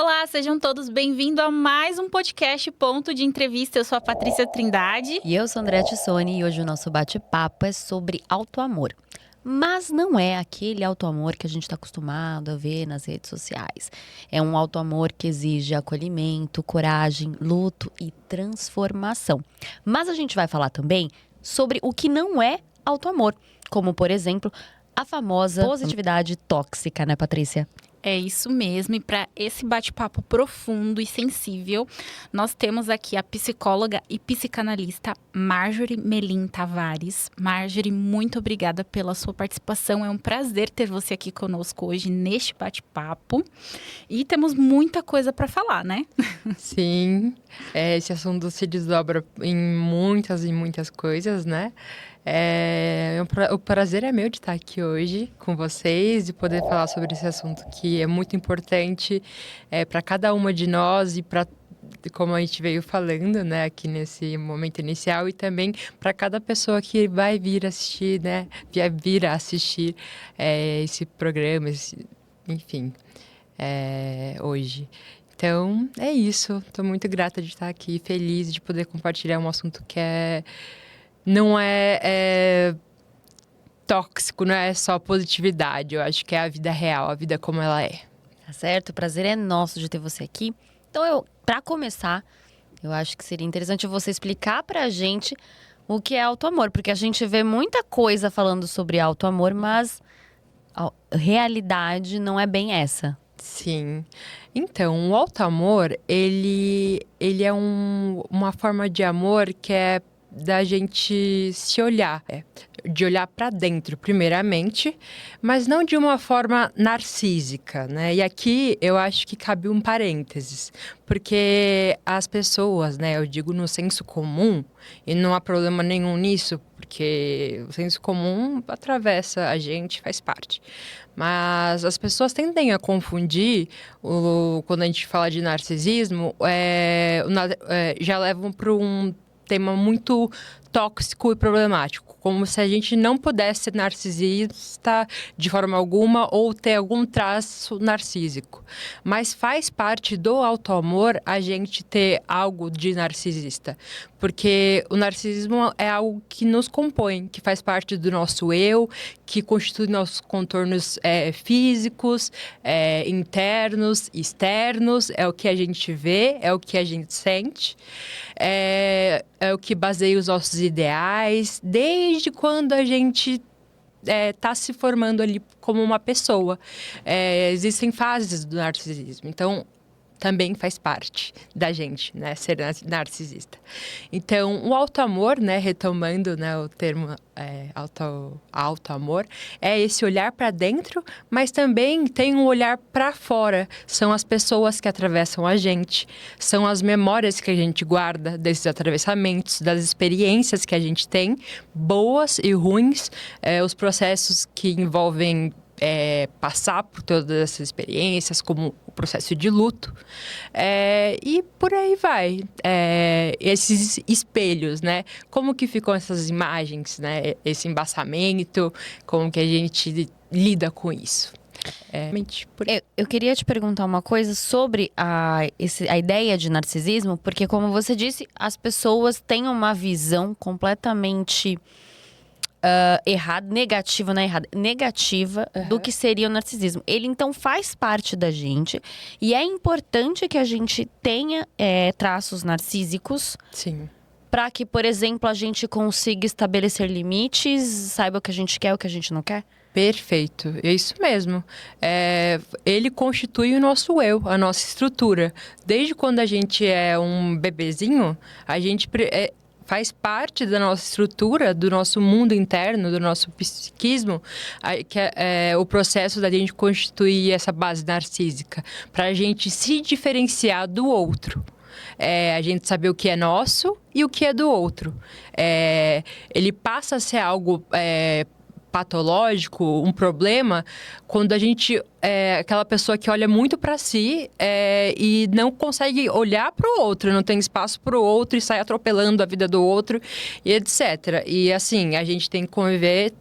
Olá, sejam todos bem-vindos a mais um podcast Ponto de Entrevista. Eu sou a Patrícia Trindade. E eu sou a Andréa Tissoni e hoje o nosso bate-papo é sobre autoamor. Mas não é aquele autoamor que a gente está acostumado a ver nas redes sociais. É um autoamor que exige acolhimento, coragem, luto e transformação. Mas a gente vai falar também sobre o que não é autoamor, como, por exemplo, a famosa positividade tóxica, né, Patrícia? É isso mesmo, e para esse bate-papo profundo e sensível, nós temos aqui a psicóloga e psicanalista Marjorie Melim Tavares. Marjorie, muito obrigada pela sua participação, é um prazer ter você aqui conosco hoje neste bate-papo. E temos muita coisa para falar, né? Sim, esse assunto se desdobra em muitas e muitas coisas, né? O prazer é meu de estar aqui hoje com vocês e poder falar sobre esse assunto que é muito importante para cada uma de nós e para, como a gente veio falando, né, aqui nesse momento inicial, e também para cada pessoa que vai vir assistir, né, vir a assistir esse programa, enfim, hoje. Então, é isso. Estou muito grata de estar aqui, feliz de poder compartilhar um assunto que não é tóxico, não é só positividade. Eu acho que é a vida real, a vida como ela é. Tá certo? O prazer é nosso de ter você aqui. Então, para começar, eu acho que seria interessante você explicar pra gente o que é autoamor. Porque a gente vê muita coisa falando sobre autoamor, mas a realidade não é bem essa. Sim. Então, o autoamor, ele é uma forma de amor que é da gente se olhar, de olhar para dentro, primeiramente, mas não de uma forma narcísica, né? E aqui eu acho que cabe um parênteses, porque as pessoas, né, eu digo no senso comum, e não há problema nenhum nisso, porque o senso comum atravessa a gente, faz parte. Mas as pessoas tendem a confundir, quando a gente fala de narcisismo, já levam para um tema muito tóxico e problemático, como se a gente não pudesse ser narcisista de forma alguma ou ter algum traço narcísico. Mas faz parte do autoamor a gente ter algo de narcisista, porque o narcisismo é algo que nos compõe, que faz parte do nosso eu, que constitui nossos contornos físicos, internos, externos, é o que a gente vê, é o que a gente sente, é o que baseia os nossos ideais, desde quando a gente está se formando ali como uma pessoa. Existem fases do narcisismo, então também faz parte da gente, né, ser narcisista. Então, o autoamor, né, retomando, né, o termo autoamor, é esse olhar para dentro, mas também tem um olhar para fora. São as pessoas que atravessam a gente, são as memórias que a gente guarda desses atravessamentos, das experiências que a gente tem, boas e ruins, os processos que envolvem passar por todas essas experiências, como o processo de luto, e por aí vai. Esses espelhos, né? Como que ficam essas imagens, né? Esse embaçamento, como que a gente lida com isso. Eu queria te perguntar uma coisa sobre a ideia de narcisismo, porque, como você disse, as pessoas têm uma visão completamente errada, negativa, não é errada, negativa do que seria o narcisismo. Ele, então, faz parte da gente e é importante que a gente tenha traços narcísicos. Sim. Para que, por exemplo, a gente consiga estabelecer limites, saiba o que a gente quer e o que a gente não quer? Perfeito, é isso mesmo. Ele constitui o nosso eu, a nossa estrutura. Desde quando a gente é um bebezinho, a gente faz parte da nossa estrutura, do nosso mundo interno, do nosso psiquismo, que é o processo da gente constituir essa base narcísica, para a gente se diferenciar do outro. A gente saber o que é nosso e o que é do outro. Ele passa a ser algo patológico, um problema, quando a gente é aquela pessoa que olha muito para si e não consegue olhar para o outro, não tem espaço para o outro e sai atropelando a vida do outro e etc. E assim, a gente tem que conviver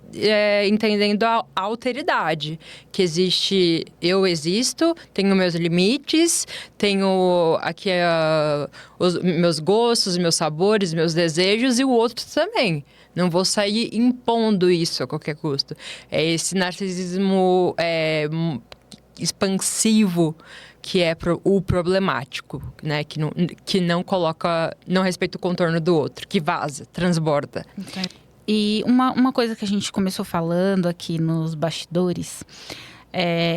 entendendo a alteridade, que existe, eu existo, tenho meus limites, tenho aqui os meus gostos, meus sabores, meus desejos e o outro também. Não vou sair impondo isso a qualquer custo. É esse narcisismo expansivo que é o problemático, né? Que não coloca, não respeita o contorno do outro, que vaza, transborda. E uma coisa que a gente começou falando aqui nos bastidores,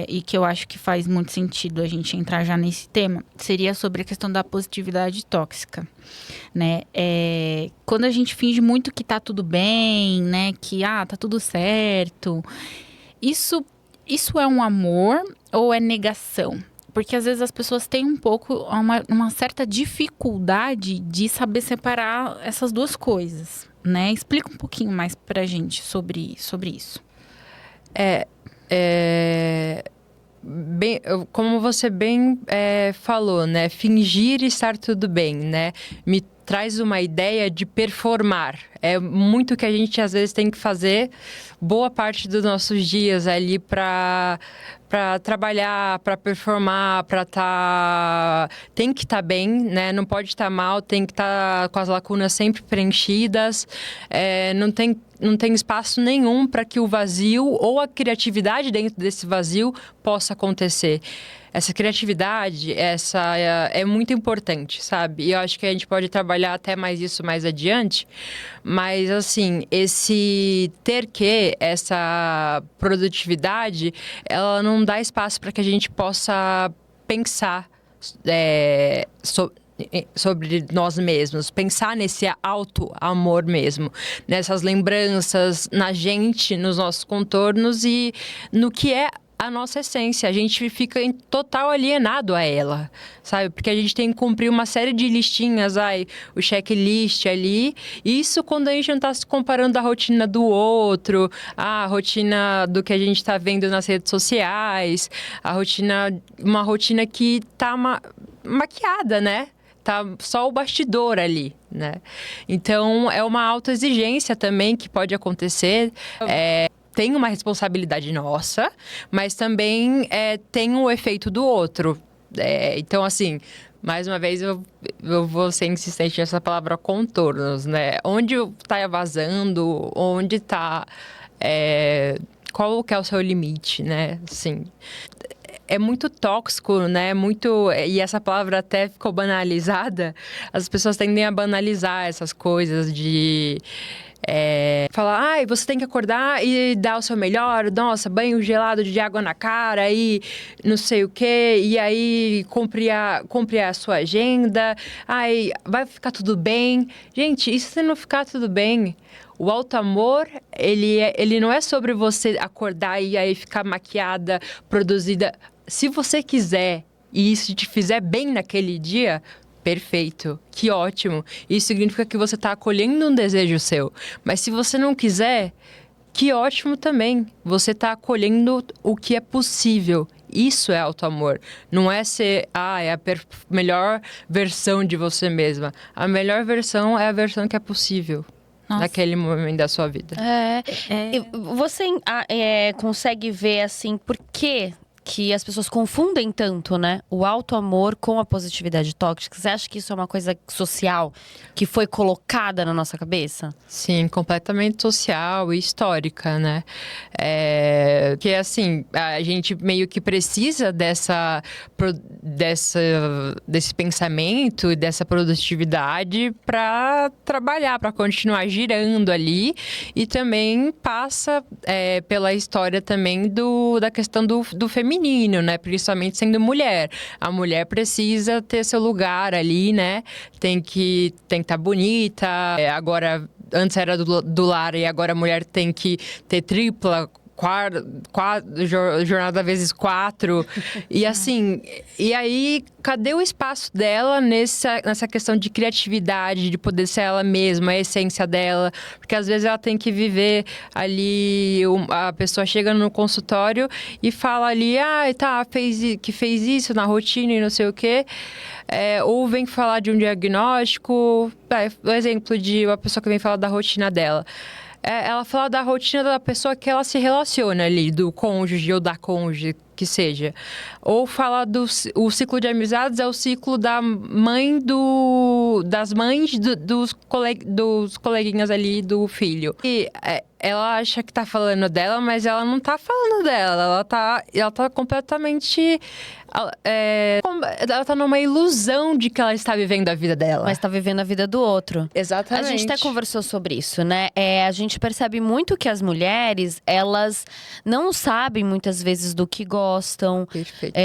e que eu acho que faz muito sentido a gente entrar já nesse tema, seria sobre a questão da positividade tóxica, né? Quando a gente finge muito que tá tudo bem, né? Que, tá tudo certo. Isso é um amor ou é negação? Porque às vezes as pessoas têm um pouco, uma certa dificuldade de saber separar essas duas coisas, né? Explica um pouquinho mais pra gente sobre isso. Como você bem falou, né? Fingir estar tudo bem, né? Me traz uma ideia de performar. É muito que a gente às vezes tem que fazer boa parte dos nossos dias ali para trabalhar, para performar, tem que estar bem, né? Não pode estar mal, tem que estar com as lacunas sempre preenchidas. Não tem espaço nenhum para que o vazio ou a criatividade dentro desse vazio possa acontecer. Essa criatividade, é muito importante, sabe? E eu acho que a gente pode trabalhar até mais isso mais adiante. Mas, assim, essa produtividade, ela não dá espaço para que a gente possa pensar sobre nós mesmos, pensar nesse auto-amor mesmo, nessas lembranças, na gente, nos nossos contornos e no que é a nossa essência. A gente fica total alienado a ela, sabe? Porque a gente tem que cumprir uma série de listinhas, o checklist ali. Isso quando a gente não está se comparando à rotina do outro, à rotina do que a gente está vendo nas redes sociais, uma rotina que tá maquiada, né? Tá só o bastidor ali, né? Então, é uma autoexigência também que pode acontecer. Tem uma responsabilidade nossa, mas também tem o efeito do outro. Então, assim, mais uma vez, eu vou ser insistente nessa palavra contornos, né? Onde está vazando, onde está... qual que é o seu limite, né? Assim, é muito tóxico, né? E essa palavra até ficou banalizada. As pessoas tendem a banalizar essas coisas de... falar, você tem que acordar e dar o seu melhor, nossa, banho gelado de água na cara e não sei o quê, e aí cumprir a sua agenda, vai ficar tudo bem. Gente, e se não ficar tudo bem? O auto-amor, ele não é sobre você acordar e aí ficar maquiada, produzida. Se você quiser e isso te fizer bem naquele dia, perfeito, que ótimo. Isso significa que você está acolhendo um desejo seu. Mas se você não quiser, que ótimo também. Você está acolhendo o que é possível. Isso é auto-amor. Não é ser, é a melhor versão de você mesma. A melhor versão é a versão que é possível. Nossa. Naquele momento da sua vida. Você consegue ver, assim, por que as pessoas confundem tanto, né? O auto-amor com a positividade tóxica. Você acha que isso é uma coisa social que foi colocada na nossa cabeça? Sim, completamente social e histórica, né? Que assim, a gente meio que precisa desse pensamento e dessa produtividade para trabalhar, para continuar girando ali. E também passa pela história também da questão do feminino, né? Principalmente sendo mulher. A mulher precisa ter seu lugar ali, né? Tem que estar bonita. Agora, antes era do lar e agora a mulher tem que ter tripla jornada vezes 4. E assim, e aí, cadê o espaço dela nessa questão de criatividade, de poder ser ela mesma, a essência dela? Porque às vezes ela tem que viver ali, a pessoa chega no consultório e fala ali, fez isso na rotina e não sei o quê. Ou vem falar de um diagnóstico, o exemplo de uma pessoa que vem falar da rotina dela. Ela fala da rotina da pessoa que ela se relaciona ali, do cônjuge ou da cônjuge, que seja. Ou fala o ciclo de amizades é o ciclo da mãe das mães dos coleguinhas ali do filho. E ela acha que tá falando dela, mas ela não tá falando dela. Ela tá completamente... ela tá numa ilusão de que ela está vivendo a vida dela. Mas tá vivendo a vida do outro. Exatamente. A gente até conversou sobre isso, né? A gente percebe muito que as mulheres, elas não sabem muitas vezes do que gostam. Perfeito.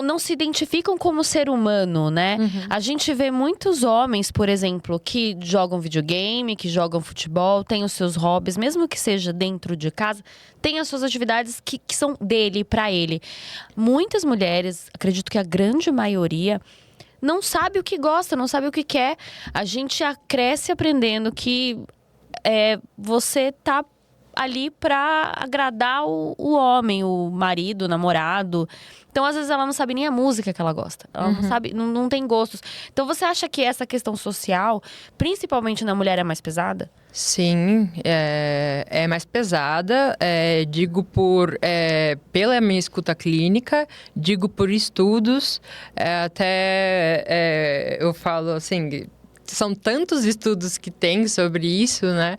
Não se identificam como ser humano, né? Uhum. A gente vê muitos homens, por exemplo, que jogam videogame, que jogam futebol, têm os seus hobbies, mesmo que seja dentro de casa, tem as suas atividades que são dele, pra ele. Muitas mulheres, acredito que a grande maioria, não sabe o que gosta, não sabe o que quer. A gente cresce aprendendo que você tá ali pra agradar o homem, o marido, o namorado. Então, às vezes, ela não sabe nem a música que ela gosta. Ela não sabe, não tem gostos. Então, você acha que essa questão social, principalmente na mulher, é mais pesada? Sim, é mais pesada. Digo pela minha escuta clínica, digo por estudos. Eu falo assim, são tantos estudos que tem sobre isso, né?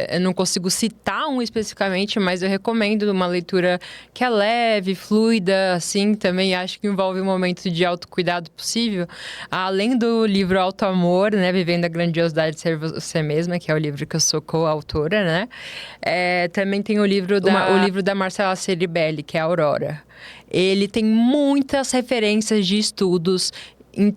Eu não consigo citar um especificamente, mas eu recomendo uma leitura que é leve, fluida, assim, também acho que envolve um momento de autocuidado possível. Além do livro Auto Amor, né, Vivendo a Grandiosidade de Ser Você Mesma, que é o livro que eu sou coautora, né? Também tem o livro da Marcela Ceribelli, que é a Aurora. Ele tem muitas referências de estudos em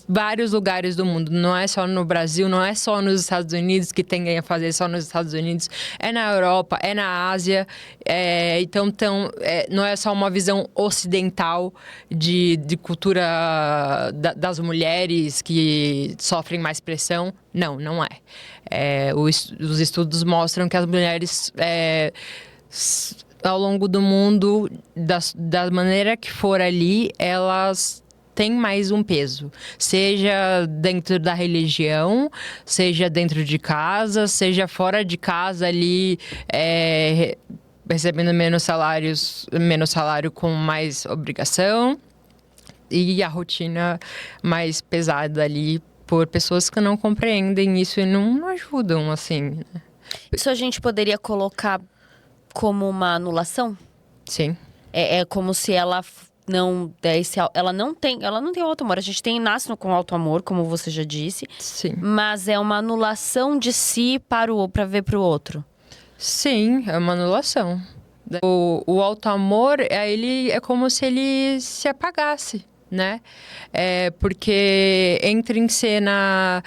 vários lugares do mundo, não é só no Brasil, não é só nos Estados Unidos, que tem a fazer só nos Estados Unidos, é na Europa, é na Ásia, então não é só uma visão ocidental de cultura das mulheres que sofrem mais pressão, não é. Os estudos mostram que as mulheres ao longo do mundo, da maneira que for ali, elas tem mais um peso, seja dentro da religião, seja dentro de casa, seja fora de casa ali, recebendo menos salário com mais obrigação, e a rotina mais pesada ali por pessoas que não compreendem isso e não ajudam, assim. Isso a gente poderia colocar como uma anulação? Sim. É como se ela ela não tem auto-amor. A gente nasce com auto-amor, como você já disse. Sim. Mas é uma anulação de si para ver para o outro. Sim, é uma anulação. O auto-amor, ele é como se ele se apagasse, né? Porque entra em cena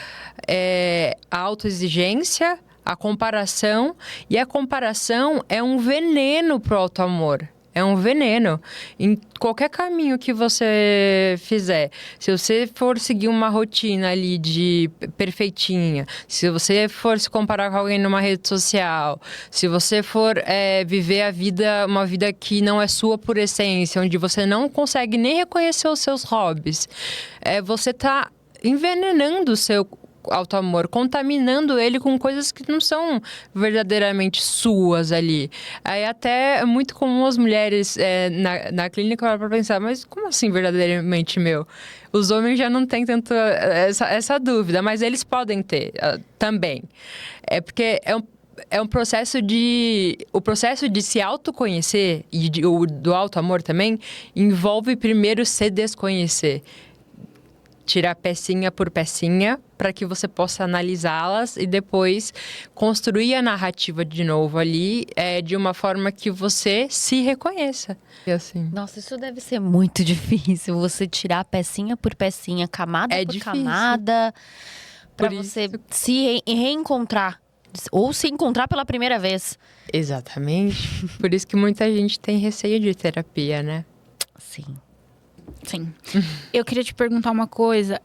a autoexigência, a comparação. E a comparação é um veneno pro auto-amor. É um veneno. Em qualquer caminho que você fizer, se você for seguir uma rotina ali de perfeitinha, se você for se comparar com alguém numa rede social, se você for viver uma vida que não é sua por essência, onde você não consegue nem reconhecer os seus hobbies, você tá envenenando o seu auto-amor, contaminando ele com coisas que não são verdadeiramente suas ali. Aí até é muito comum as mulheres na clínica para pensar, mas como assim verdadeiramente meu? Os homens já não têm tanto essa dúvida, mas eles podem ter também. Porque é um processo o processo de se autoconhecer e do auto-amor também envolve primeiro se desconhecer. Tirar pecinha por pecinha para que você possa analisá-las e depois construir a narrativa de novo ali de uma forma que você se reconheça. E assim. Nossa, isso deve ser muito difícil, você tirar pecinha por pecinha, camada por difícil. camada, para você se reencontrar Ou se encontrar pela primeira vez. Exatamente. Por isso que muita gente tem receio de terapia, né? Sim. Sim. Eu queria te perguntar uma coisa.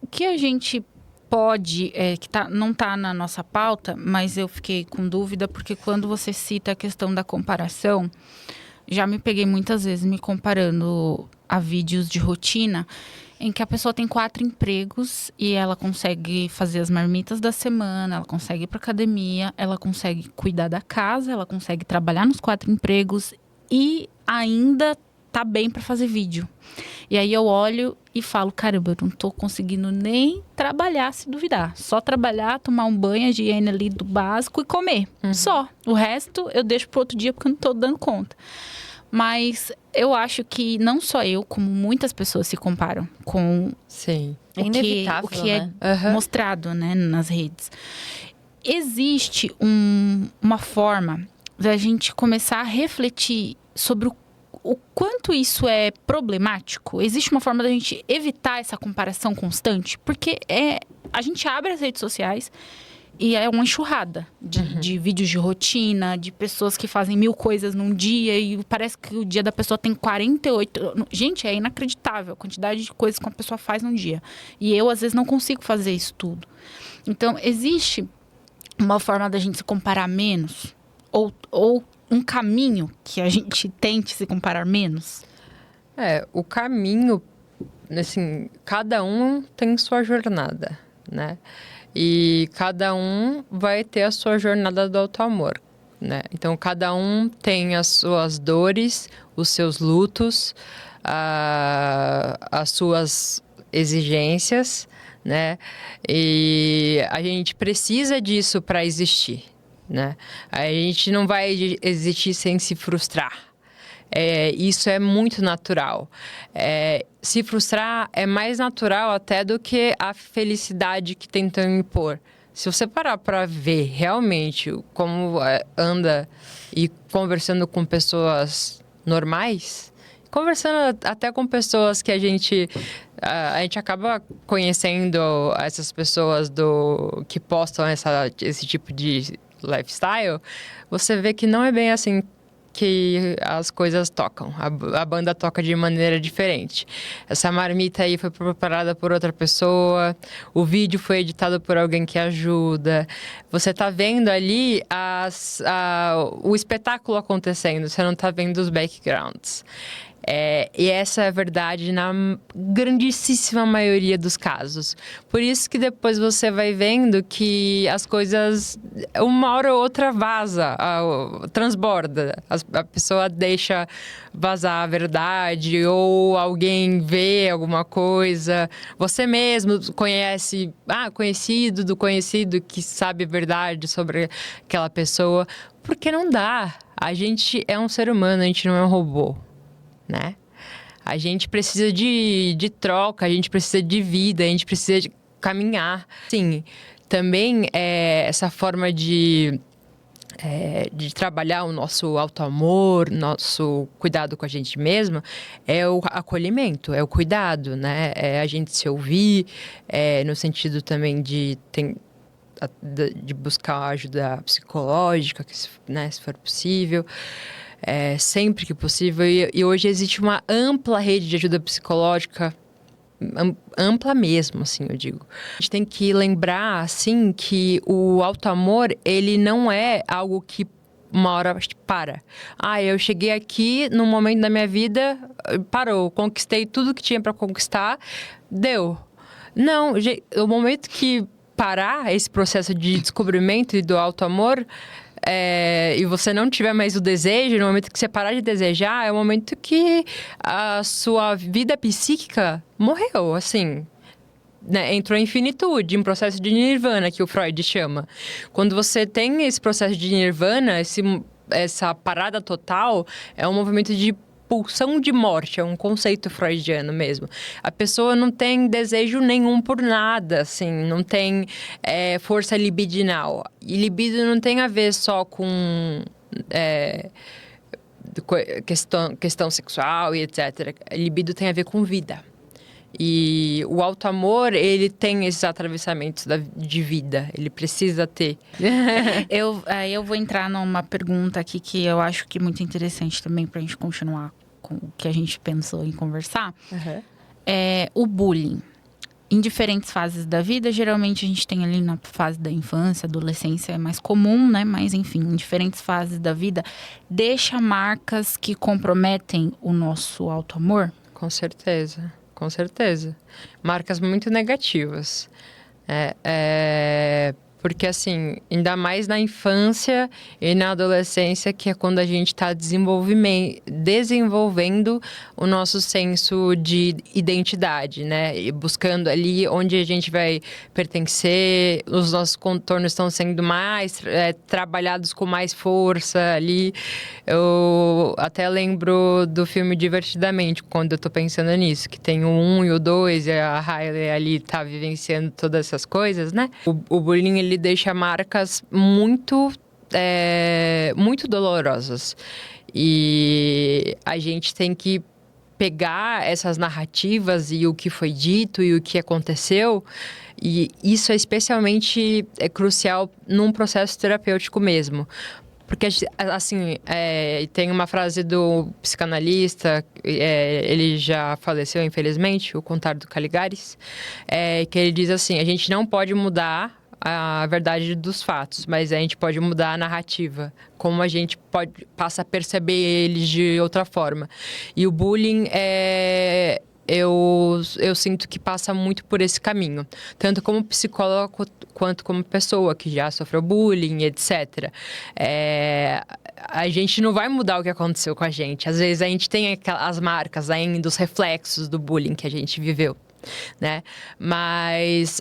O que a gente pode, não tá na nossa pauta, mas eu fiquei com dúvida, porque quando você cita a questão da comparação, já me peguei muitas vezes me comparando a vídeos de rotina, em que a pessoa tem 4 empregos e ela consegue fazer as marmitas da semana, ela consegue ir pra academia, ela consegue cuidar da casa, ela consegue trabalhar nos 4 empregos e ainda tá bem pra fazer vídeo. E aí eu olho e falo, caramba, eu não tô conseguindo nem trabalhar, se duvidar. Só trabalhar, tomar um banho, a higiene ali do básico e comer. Só. O resto eu deixo pro outro dia porque eu não tô dando conta. Mas eu acho que não só eu, como muitas pessoas se comparam com Sim. É inevitável, o que né? é mostrado, né, nas redes. Existe uma forma da gente começar a refletir sobre o quanto isso é problemático? Existe uma forma da gente evitar essa comparação constante? Porque a gente abre as redes sociais e é uma enxurrada de vídeos de rotina, de pessoas que fazem 1000 coisas num dia e parece que o dia da pessoa tem 48. Gente, é inacreditável a quantidade de coisas que uma pessoa faz num dia. E eu, às vezes, não consigo fazer isso tudo. Então, existe uma forma da gente se comparar menos? Ou um caminho que a gente tente se comparar menos? O caminho, assim, cada um tem sua jornada, né? E cada um vai ter a sua jornada do auto-amor, né? Então, cada um tem as suas dores, os seus lutos, as suas exigências, né? E a gente precisa disso para existir, né? A gente não vai existir sem se frustrar. Isso é muito natural. Se frustrar é mais natural até do que a felicidade que tentam impor. Se você parar para ver realmente como anda e conversando com pessoas normais, conversando até com pessoas que a gente acaba conhecendo essas pessoas que postam esse tipo de lifestyle, você vê que não é bem assim que as coisas tocam. A banda toca de maneira diferente. Essa marmita aí foi preparada por outra pessoa, o vídeo foi editado por alguém que ajuda. Você tá vendo ali o espetáculo acontecendo, você não tá vendo os backgrounds. E essa é a verdade na grandíssima maioria dos casos. Por isso que depois você vai vendo que as coisas, uma hora ou outra, vaza, transborda. A pessoa deixa vazar a verdade, ou alguém vê alguma coisa. Você mesmo conhece, conhecido do conhecido que sabe a verdade sobre aquela pessoa. Porque não dá. A gente é um ser humano, a gente não é um robô. Né? A gente precisa de troca, a gente precisa de vida, a gente precisa de caminhar. Sim, também essa forma de trabalhar o nosso auto-amor, nosso cuidado com a gente mesma, é o acolhimento, é o cuidado, né? É a gente se ouvir, no sentido também de buscar ajuda psicológica, né, se for possível. Sempre que possível. E hoje existe uma ampla rede de ajuda psicológica, ampla mesmo, assim, eu digo. A gente tem que lembrar, assim, que o auto-amor, ele não é algo que uma hora para. Eu cheguei aqui num momento da minha vida, parou, conquistei tudo que tinha para conquistar, deu. Não, o momento que parar esse processo de descobrimento e do auto-amor, e você não tiver mais o desejo, no momento que você parar de desejar, é o momento que a sua vida psíquica morreu, assim, né? Entrou em finitude, em processo de nirvana, que o Freud chama. Quando você tem esse processo de nirvana, essa parada total, é um movimento de pulsão de morte, é um conceito freudiano mesmo. A pessoa não tem desejo nenhum por nada, assim, não tem força libidinal. E libido não tem a ver só com questão sexual e etc. Libido tem a ver com vida. E o auto-amor, ele tem esses atravessamentos de vida, ele precisa ter. Eu vou entrar numa pergunta aqui que eu acho que é muito interessante também pra gente continuar com o que a gente pensou em conversar. É o bullying. Em diferentes fases da vida, geralmente a gente tem ali na fase da infância, adolescência, é mais comum, né? Mas enfim, em diferentes fases da vida, deixa marcas que comprometem o nosso auto-amor? Com certeza, com certeza. Marcas muito negativas. Porque, assim, ainda mais na infância e na adolescência, que é quando a gente está desenvolvendo o nosso senso de identidade, né? E buscando ali onde a gente vai pertencer, os nossos contornos estão sendo mais trabalhados com mais força ali. Eu até lembro do filme Divertidamente, quando eu tô pensando nisso, que tem o 1 e o 2, e a Hailey ali tá vivenciando todas essas coisas, né? O bullying, ele deixa marcas muito dolorosas. E a gente tem que pegar essas narrativas e o que foi dito e o que aconteceu. E isso é especialmente crucial num processo terapêutico mesmo. Porque, assim, tem uma frase do psicanalista, ele já faleceu, infelizmente, o Contardo Caligares, que ele diz assim: a gente não pode mudar a verdade dos fatos, mas a gente pode mudar a narrativa, como a gente passa a perceber eles de outra forma. E o bullying eu sinto que passa muito por esse caminho, tanto como psicólogo quanto como pessoa que já sofreu bullying, etc. A gente não vai mudar o que aconteceu com a gente. Às vezes a gente tem as marcas ainda, os reflexos do bullying que a gente viveu, né? Mas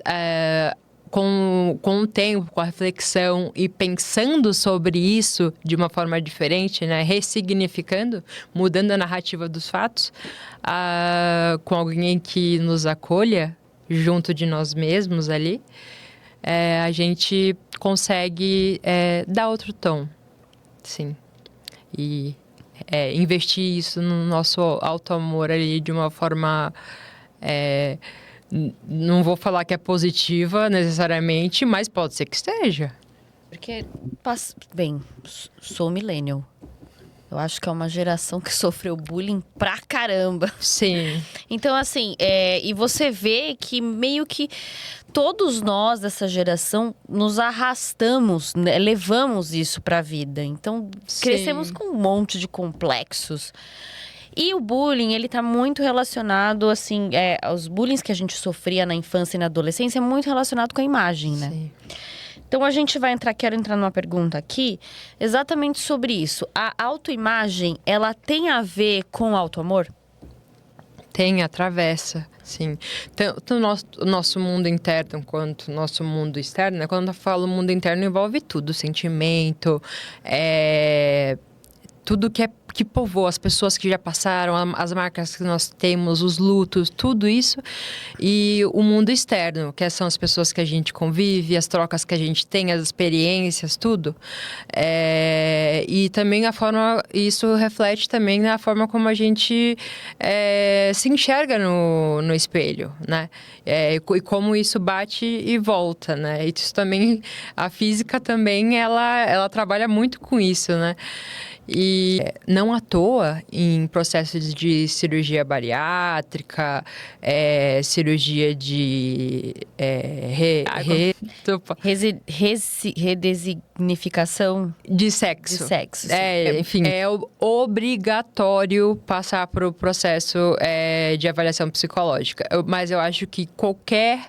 com o tempo, com a reflexão e pensando sobre isso de uma forma diferente, né? Ressignificando, mudando a narrativa dos fatos, com alguém que nos acolha junto de nós mesmos ali, a gente consegue dar outro tom, sim. E investir isso no nosso auto-amor ali de uma forma... não vou falar que é positiva necessariamente, mas pode ser que esteja. Porque, bem, sou millennial. Eu acho que é uma geração que sofreu bullying pra caramba. Sim. Então, assim, e você vê que meio que todos nós dessa geração nos arrastamos, né, levamos isso pra vida. Então, crescemos com um monte de complexos. E o bullying, ele tá muito relacionado, assim, os bullying que a gente sofria na infância e na adolescência é muito relacionado com a imagem, né? Sim. Então, quero entrar numa pergunta aqui, exatamente sobre isso. A autoimagem, ela tem a ver com o autoamor? Tem, atravessa, sim. Tanto o nosso mundo interno quanto o nosso mundo externo, né? Quando eu falo mundo interno, envolve tudo, sentimento, tudo que povoa, as pessoas que já passaram, as marcas que nós temos, os lutos, tudo isso. E o mundo externo, que são as pessoas que a gente convive, as trocas que a gente tem, as experiências, tudo. E também isso reflete também na forma como a gente se enxerga no espelho, né? E como isso bate e volta, né? E isso também, a física também, ela trabalha muito com isso, né? E não à toa, em processos de cirurgia bariátrica, cirurgia de redesignificação de sexo. De sexo, sim. Enfim, é obrigatório passar por o processo de avaliação psicológica. Mas eu acho que qualquer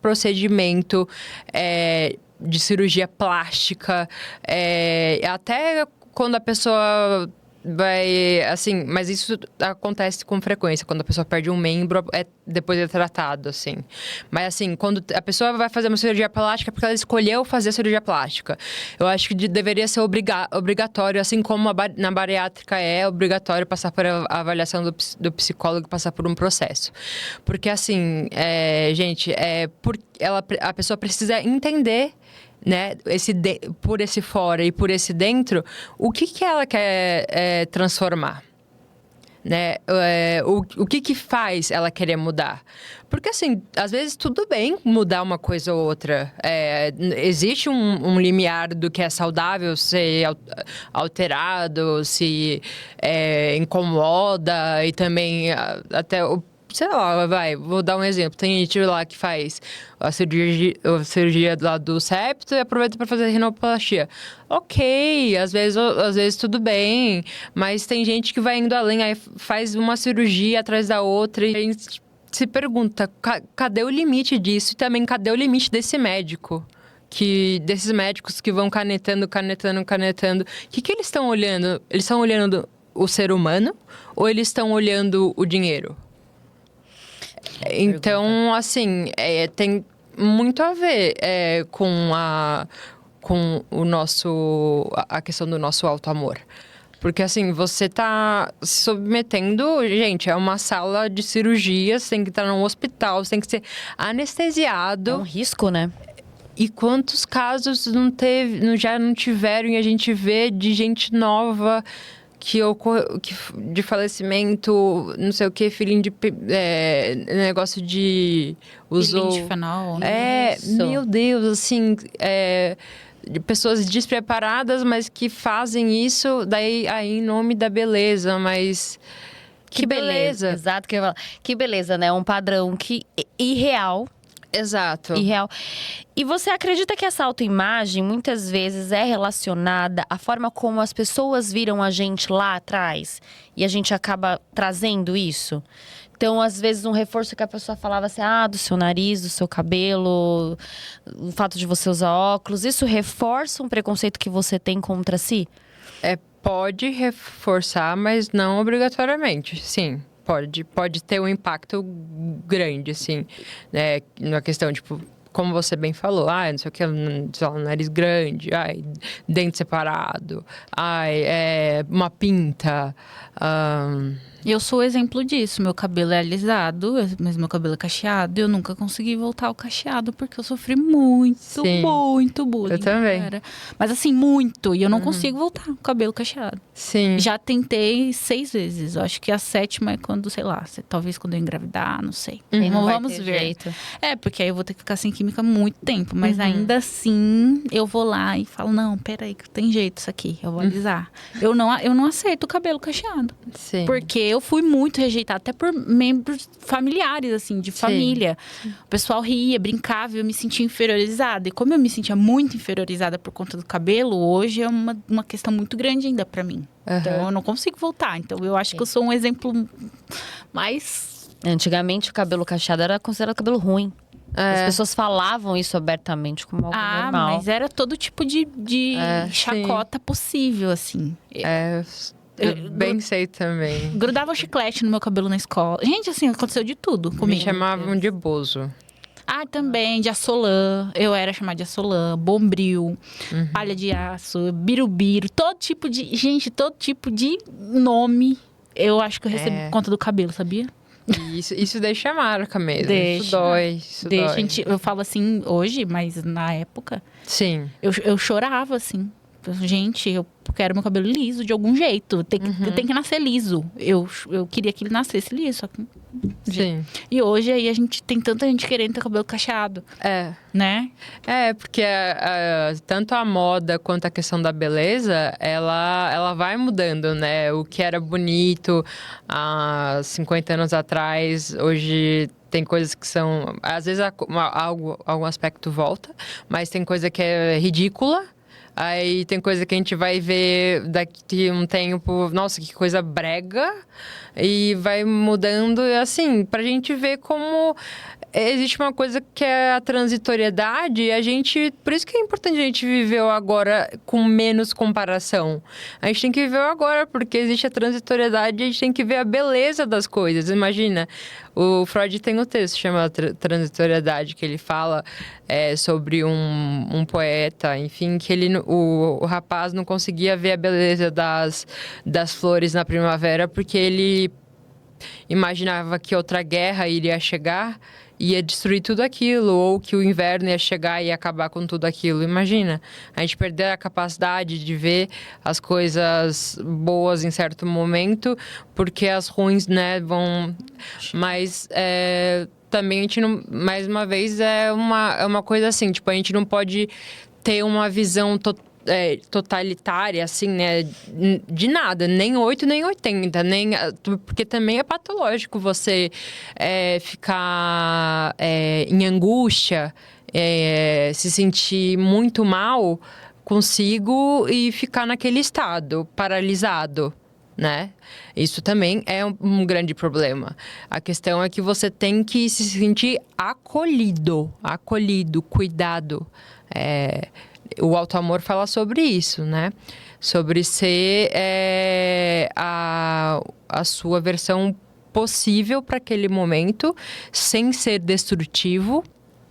procedimento de cirurgia plástica, até quando a pessoa vai, assim, mas isso acontece com frequência, quando a pessoa perde um membro, depois é tratado, assim. Mas, assim, quando a pessoa vai fazer uma cirurgia plástica, porque ela escolheu fazer a cirurgia plástica. Eu acho que deveria ser obrigatório, assim como na bariátrica é obrigatório passar por a avaliação do psicólogo, passar por um processo. Porque, assim, gente, a pessoa precisa entender, né, por esse fora e por esse dentro, o que ela quer transformar, né? O que faz ela querer mudar? Porque, assim, às vezes tudo bem mudar uma coisa ou outra. Existe um limiar do que é saudável ser alterado, se incomoda e também até... Sei lá, vou dar um exemplo. Tem gente lá que faz a cirurgia lá do septo e aproveita para fazer rinoplastia. Ok, às vezes tudo bem, mas tem gente que vai indo além, aí faz uma cirurgia atrás da outra e a gente se pergunta, cadê o limite disso? E também, cadê o limite desse médico? Desses médicos que vão canetando. O que eles estão olhando? Eles estão olhando o ser humano ou eles estão olhando o dinheiro? Então, assim, tem muito a ver com a questão do nosso auto-amor. Porque, assim, você tá se submetendo... Gente, é uma sala de cirurgia, você tem que estar num hospital, você tem que ser anestesiado. É um risco, né? E quantos casos já não tiveram e a gente vê de gente nova... de falecimento, não sei o que, filhinho de... negócio de... Filhinho de fenol, né? Meu Deus, assim... de pessoas despreparadas, mas que fazem isso daí aí em nome da beleza, mas... Que beleza! Exato, que eu ia falar. Que beleza, né? Um padrão irreal. Exato. Irreal. E você acredita que essa autoimagem muitas vezes é relacionada à forma como as pessoas viram a gente lá atrás? E a gente acaba trazendo isso? Então, às vezes, um reforço que a pessoa falava assim, do seu nariz, do seu cabelo, o fato de você usar óculos, isso reforça um preconceito que você tem contra si? Pode reforçar, mas não obrigatoriamente, sim. Pode ter um impacto grande, assim, né? Na questão, tipo, como você bem falou, não sei o que, nariz grande, dente separado, uma pinta. Eu sou o exemplo disso. Meu cabelo é alisado, mas meu cabelo é cacheado. E eu nunca consegui voltar ao cacheado, porque eu sofri muito bullying. Eu também. Cara. Mas assim, muito. E eu não consigo voltar com o cabelo cacheado. Sim. Já tentei 6 vezes. Eu acho que a 7ª é quando, sei lá, talvez quando eu engravidar, não sei. Não Vamos ver. Jeito. Porque aí eu vou ter que ficar sem química muito tempo. Mas ainda assim, eu vou lá e falo, não, peraí, que tem jeito isso aqui. Eu vou alisar. Eu não aceito o cabelo cacheado. Sim. Porque eu fui muito rejeitada, até por membros familiares, assim, de família. O pessoal ria, brincava, eu me sentia inferiorizada. E como eu me sentia muito inferiorizada por conta do cabelo, hoje é uma questão muito grande ainda pra mim. Então, eu não consigo voltar. Então, eu acho que eu sou um exemplo mais... Antigamente, o cabelo cacheado era considerado cabelo ruim. As pessoas falavam isso abertamente como algo normal. Mas era todo tipo de chacota possível, assim. Eu bem sei também. Grudava chiclete no meu cabelo na escola. Gente, assim, aconteceu de tudo comigo. Me chamavam de bozo. Também, de assolã. Eu era chamada de assolã, bombril, palha de aço, birubiru. Todo tipo de nome. Eu acho que eu recebi por conta do cabelo, sabia? Isso deixa marca mesmo. Deixa. Isso dói. Eu falo assim hoje, mas na época... Sim. Eu chorava, assim. Gente, eu quero meu cabelo liso de algum jeito. Tem que nascer liso. Eu queria que ele nascesse liso, só que... Sim. E hoje aí tem tanta gente querendo ter cabelo cacheado. Né? Porque tanto a moda quanto a questão da beleza, ela vai mudando, né? O que era bonito há 50 anos atrás, hoje... Tem coisas que são... Às vezes algum aspecto volta, mas tem coisa que é ridícula. Aí tem coisa que a gente vai ver daqui a um tempo, nossa, que coisa brega. E vai mudando, e assim, pra gente ver como existe uma coisa que é a transitoriedade. Por isso que é importante a gente viver o agora com menos comparação. A gente tem que viver o agora, porque existe a transitoriedade e a gente tem que ver a beleza das coisas. Imagina, o Freud tem um texto chamado Transitoriedade, que ele fala sobre um poeta, enfim, que o rapaz não conseguia ver a beleza das flores na primavera, porque ele imaginava que outra guerra iria chegar ia destruir tudo aquilo, ou que o inverno ia chegar e ia acabar com tudo aquilo. Imagina, a gente perder a capacidade de ver as coisas boas em certo momento, porque as ruins, né, vão... Mas também a gente não... Mais uma vez, é uma coisa assim, tipo, a gente não pode ter uma visão totalitária, assim, né? De nada, nem 8, nem 80, porque também é patológico você ficar em angústia, se sentir muito mal consigo e ficar naquele estado, paralisado, né? Isso também é um grande problema. A questão é que você tem que se sentir acolhido, cuidado. O auto-amor fala sobre isso, né? Sobre ser a sua versão possível para aquele momento, sem ser destrutivo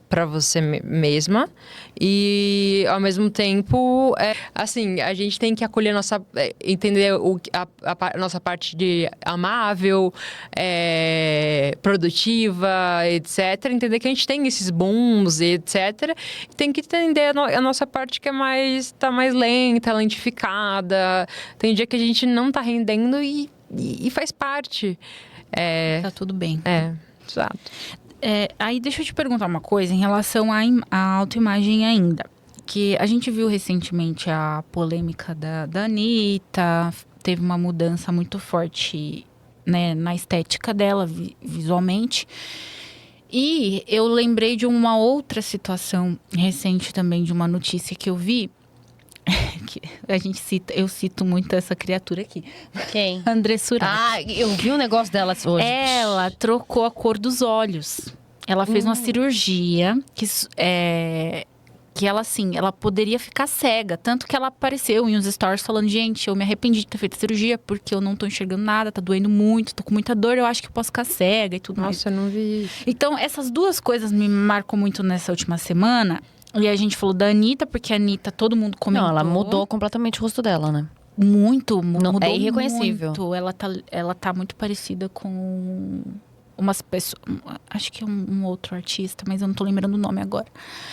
para você mesma. E, ao mesmo tempo, assim, a gente tem que acolher entender a nossa parte de amável, produtiva, etc. Entender que a gente tem esses booms, etc. Tem que entender a nossa parte que tá mais lenta, lentificada. Tem dia que a gente não tá rendendo e faz parte. Tá tudo bem. Exato. Aí deixa eu te perguntar uma coisa em relação à autoimagem ainda. Que a gente viu recentemente a polêmica da Anitta, teve uma mudança muito forte, né, na estética dela, visualmente. E eu lembrei de uma outra situação recente também, de uma notícia que eu vi, que eu cito muito essa criatura aqui. Quem? André Surak. Eu vi um negócio dela hoje. Ela trocou a cor dos olhos. Ela fez uma cirurgia que ela, assim, ela poderia ficar cega. Tanto que ela apareceu em uns stories falando, gente, eu me arrependi de ter feito a cirurgia porque eu não tô enxergando nada, tá doendo muito, tô com muita dor, eu acho que eu posso ficar cega e tudo mais. Nossa, eu não vi isso. Então, essas duas coisas me marcam muito nessa última semana. E a gente falou da Anitta, porque a Anitta, todo mundo comentou. Não, ela mudou completamente o rosto dela, né? Muito, mudou é irreconhecível. muito. Ela tá muito parecida com umas pessoas... Acho que é um outro artista, mas eu não tô lembrando o nome agora.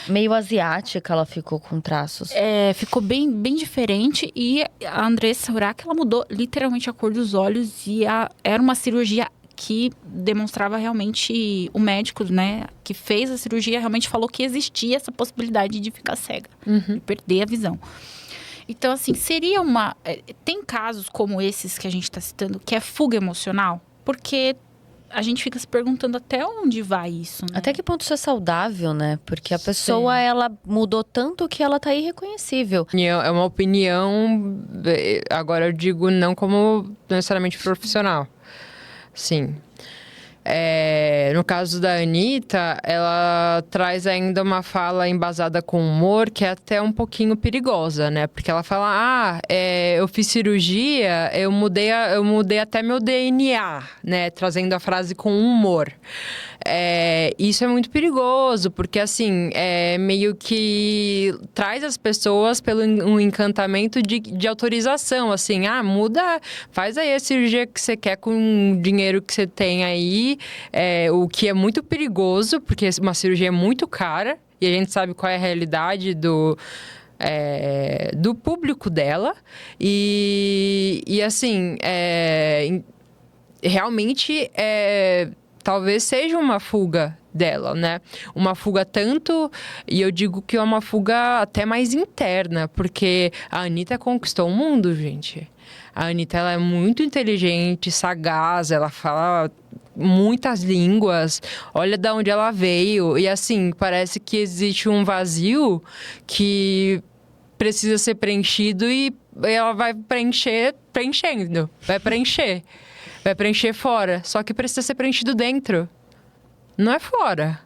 Meio asiática ela ficou com traços. Ficou bem, bem diferente. E a Andressa Urach, ela mudou literalmente a cor dos olhos. E era uma cirurgia que demonstrava realmente... O médico, né, que fez a cirurgia, realmente falou que existia essa possibilidade de ficar cega. De perder a visão. Então, assim, seria uma... Tem casos como esses que a gente está citando, que é fuga emocional. Porque a gente fica se perguntando até onde vai isso, né? Até que ponto isso é saudável, né? Porque a pessoa, ela mudou tanto que ela tá irreconhecível. É uma opinião, agora eu digo não como necessariamente profissional. Sim. No caso da Anitta, ela traz ainda uma fala embasada com humor que é até um pouquinho perigosa, né? Porque ela fala, eu fiz cirurgia, eu mudei até meu DNA, né? Trazendo a frase com humor. Isso é muito perigoso, porque assim, meio que traz as pessoas pelo um encantamento de autorização, assim, muda, faz aí a cirurgia que você quer com o dinheiro que você tem aí, o que é muito perigoso, porque uma cirurgia é muito cara, e a gente sabe qual é a realidade do público dela, e assim, realmente talvez seja uma fuga dela, né? Uma fuga tanto, e eu digo que é uma fuga até mais interna, porque a Anitta conquistou o mundo, gente. A Anitta, ela é muito inteligente, sagaz, ela fala muitas línguas, olha de onde ela veio, e assim, parece que existe um vazio que precisa ser preenchido e ela vai preenchendo, vai preencher fora, só que precisa ser preenchido dentro, não é fora,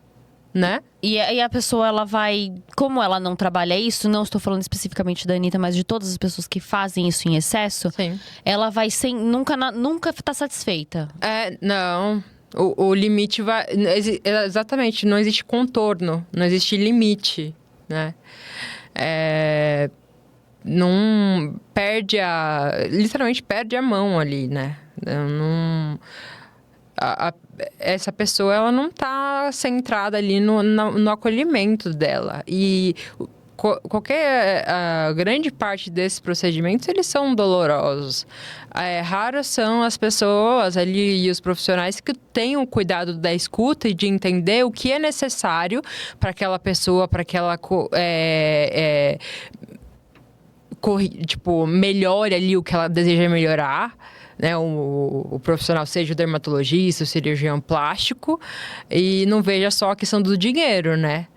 né? E a pessoa, ela vai... Como ela não trabalha isso, não estou falando especificamente da Anitta, mas de todas as pessoas que fazem isso em excesso. Sim. Ela vai nunca tá satisfeita. Não. O limite vai... Exatamente, não existe contorno, não existe limite, né? Não perde literalmente perde a mão ali, né? Não... essa pessoa, ela não tá centrada ali no acolhimento dela. E a grande parte desses procedimentos, eles são dolorosos. Raras são as pessoas ali e os profissionais que têm o cuidado da escuta e de entender o que é necessário para aquela pessoa, para que ela melhore ali o que ela deseja melhorar. Né, o profissional, seja o dermatologista, o cirurgião plástico, e não veja só a questão do dinheiro, né?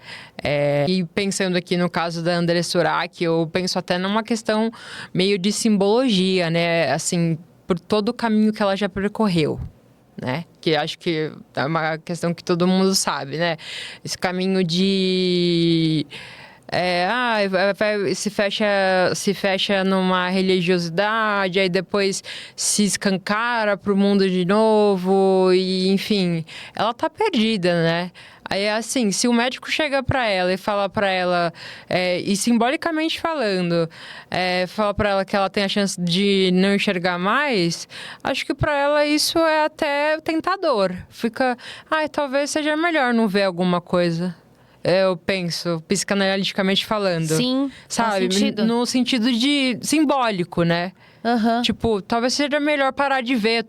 E pensando aqui no caso da Andressa Urach, eu penso até numa questão meio de simbologia, né? Assim, por todo o caminho que ela já percorreu, né? Que acho que é uma questão que todo mundo sabe, né? Esse caminho de... se fecha numa religiosidade, aí depois se escancara pro mundo de novo, e enfim, ela tá perdida, né? Aí, assim, se o médico chega para ela e fala para ela, e simbolicamente falando, fala para ela que ela tem a chance de não enxergar mais, acho que para ela isso é até tentador. Fica, talvez seja melhor não ver alguma coisa. Eu penso, psicanaliticamente falando. Sim, sabe? faz sentido. No sentido de simbólico, né? Uhum. Tipo, talvez seja melhor parar de ver.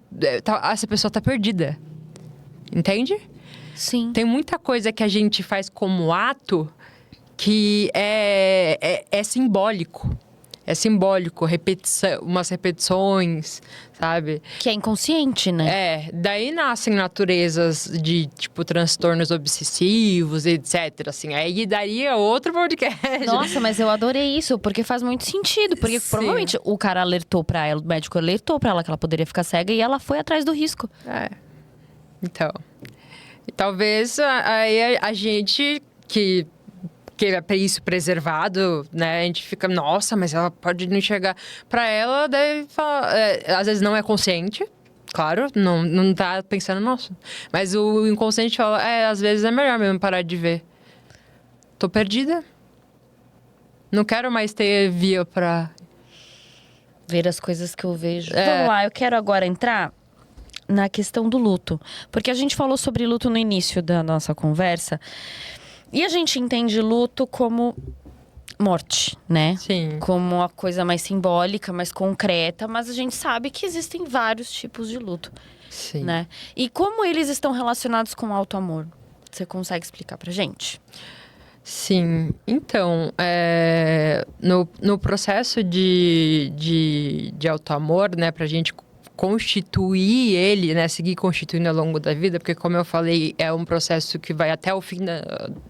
Essa pessoa tá perdida. Entende? Sim. Tem muita coisa que a gente faz como ato que é simbólico. É simbólico, umas repetições, sabe? Que é inconsciente, né? Daí nascem naturezas de, tipo, transtornos obsessivos, etc, assim. Aí daria outro podcast. Nossa, mas eu adorei isso, porque faz muito sentido. Porque Sim. provavelmente o cara alertou pra ela, o médico alertou pra ela que ela poderia ficar cega e ela foi atrás do risco. Então, e talvez aí a gente que é isso preservado, né? A gente fica, nossa, mas ela pode não enxergar. Pra ela, deve falar, às vezes não é consciente, claro, não tá pensando, nossa. Mas o inconsciente fala, às vezes é melhor mesmo parar de ver. Tô perdida. Não quero mais ter via pra... Ver as coisas que eu vejo. Vamos lá, eu quero agora entrar na questão do luto. Porque a gente falou sobre luto no início da nossa conversa. E a gente entende luto como morte, né? Sim. Como uma coisa mais simbólica, mais concreta. Mas a gente sabe que existem vários tipos de luto, Sim. né? E como eles estão relacionados com o auto-amor? Você consegue explicar pra gente? Sim. Então, no processo de auto-amor, né? Pra gente constituir ele, né? Seguir constituindo ao longo da vida, porque, como eu falei, é um processo que vai até o fim,